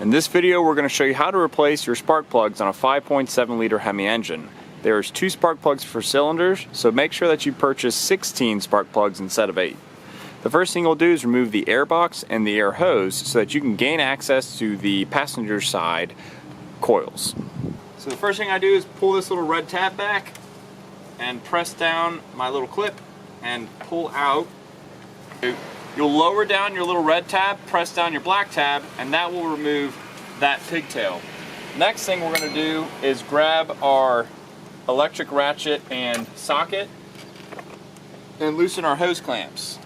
In this video we're going to show you how to replace your spark plugs on a 5.7 liter Hemi engine. There's 2 spark plugs for cylinders, so make sure that you purchase 16 spark plugs instead of 8. The first thing you'll do is remove the air box and the air hose so that you can gain access to the passenger side coils. So the first thing I do is pull this little red tab back and press down my little clip and pull out. You'll lower down your little red tab, press down your black tab, and that will remove that pigtail. Next thing we're going to do is grab our electric ratchet and socket and loosen our hose clamps.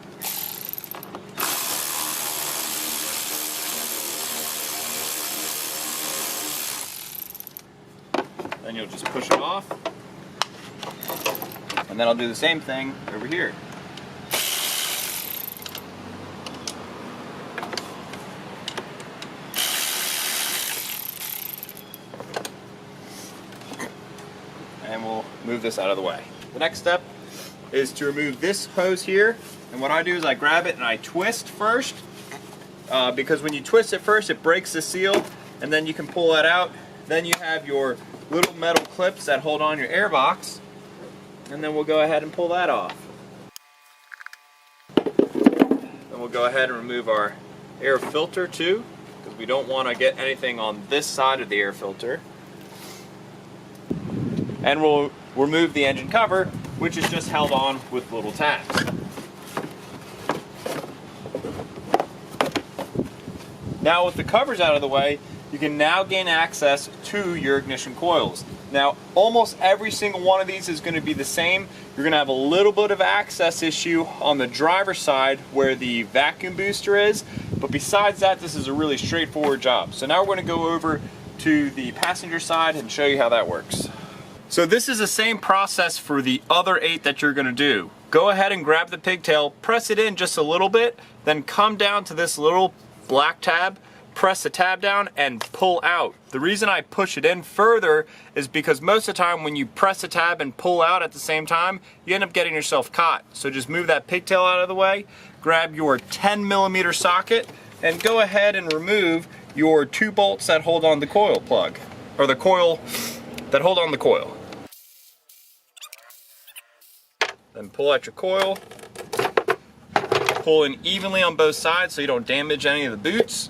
Then you'll just push it off, and then I'll do the same thing over here. And we'll move this out of the way. The next step is to remove this hose here, and what I do is I grab it and I twist first, because when you twist it first it breaks the seal, and then you can pull that out. Then you have your little metal clips that hold on your air box, and then we'll go ahead and pull that off. Then we'll go ahead and remove our air filter too, because we don't want to get anything on this side of the air filter. And we'll remove the engine cover, which is just held on with little tabs. Now with the covers out of the way, you can now gain access to your ignition coils. Now almost every single one of these is going to be the same. You're going to have a little bit of access issue on the driver's side where the vacuum booster is, but besides that this is a really straightforward job. So now we're going to go over to the passenger side and show you how that works. So this is the same process for the other 8 that you're going to do. Go ahead and grab the pigtail, press it in just a little bit, then come down to this little black tab, press the tab down and pull out. The reason I push it in further is because most of the time when you press the tab and pull out at the same time, you end up getting yourself caught. So just move that pigtail out of the way, grab your 10mm socket, and go ahead and remove your 2 bolts that hold on the coil plug, or the coil that hold on the coil. Then pull out your coil, pull in evenly on both sides so you don't damage any of the boots,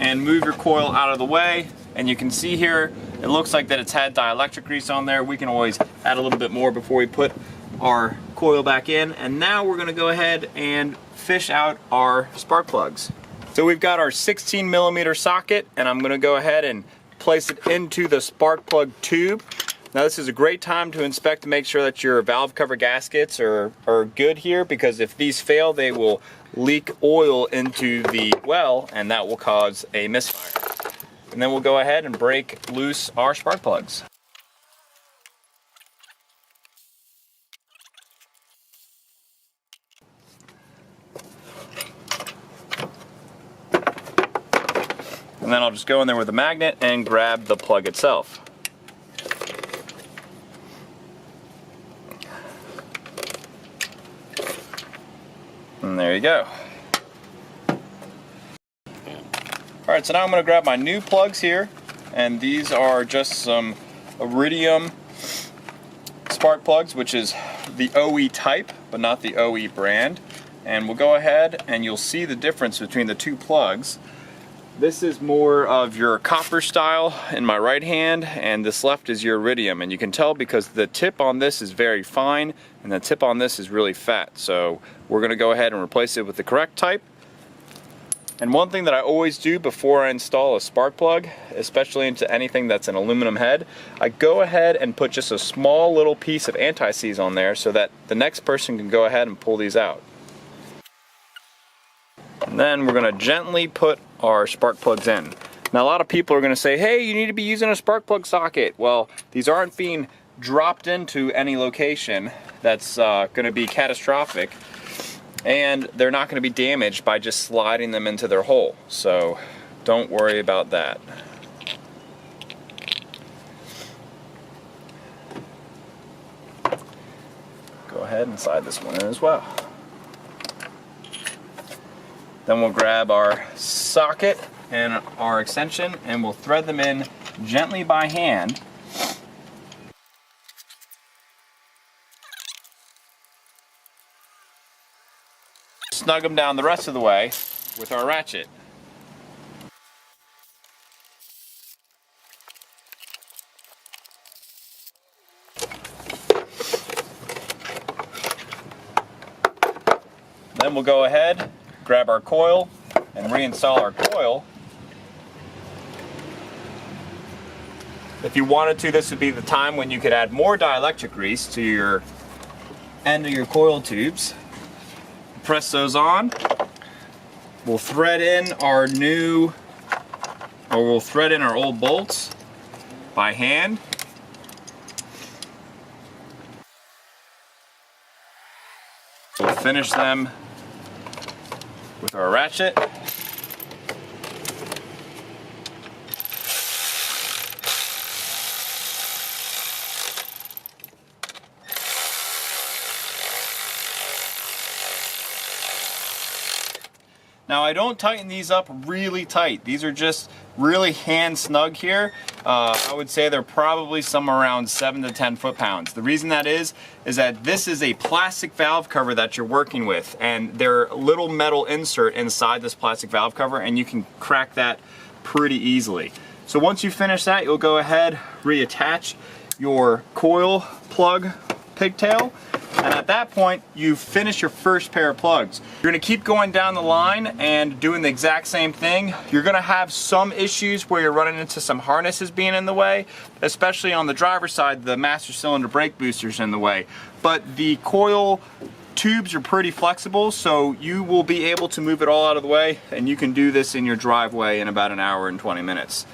and move your coil out of the way. And you can see here it looks like that it's had dielectric grease on there. We can always add a little bit more before we put our coil back in. And now we're going to go ahead and fish out our spark plugs. So we've got our 16mm socket, and I'm going to go ahead and place it into the spark plug tube. Now this is a great time to inspect to make sure that your valve cover gaskets are good here, because if these fail they will leak oil into the well and that will cause a misfire. And then we'll go ahead and break loose our spark plugs. And then I'll just go in there with a magnet and grab the plug itself. And there you go. Alright, so now I'm going to grab my new plugs here, and these are just some iridium spark plugs, which is the OE type, but not the OE brand. And we'll go ahead and you'll see the difference between the 2 plugs. This is more of your copper style in my right hand, and this left is your iridium. And you can tell because the tip on this is very fine and the tip on this is really fat. So we're going to go ahead and replace it with the correct type. And one thing that I always do before I install a spark plug, especially into anything that's an aluminum head, I go ahead and put just a small little piece of anti-seize on there so that the next person can go ahead and pull these out. And then we're going to gently put our spark plugs in. Now a lot of people are going to say, hey, you need to be using a spark plug socket. Well, these aren't being dropped into any location that's going to be catastrophic, and they're not going to be damaged by just sliding them into their hole. So don't worry about that. Go ahead and slide this one in as well. Then we'll grab our socket and our extension and we'll thread them in gently by hand. Snug them down the rest of the way with our ratchet. Then we'll go ahead, grab our coil, and reinstall our coil. If you wanted to, this would be the time when you could add more dielectric grease to your end of your coil tubes. Press those on. We'll thread in our old bolts by hand. We'll finish them with our ratchet. Now I don't tighten these up really tight. These are just really hand snug here. I would say they're probably somewhere around 7 to 10 foot-pounds. The reason that is that this is a plastic valve cover that you're working with, and they're a little metal insert inside this plastic valve cover, and you can crack that pretty easily. So once you finish that, you'll go ahead, reattach your coil plug pigtail, and at that point you finish your first pair of plugs. You're going to keep going down the line and doing the exact same thing. You're going to have some issues where you're running into some harnesses being in the way, especially on the driver's side. The master cylinder brake booster's in the way, but the coil tubes are pretty flexible, so you will be able to move it all out of the way, and you can do this in your driveway in about an hour and 20 minutes.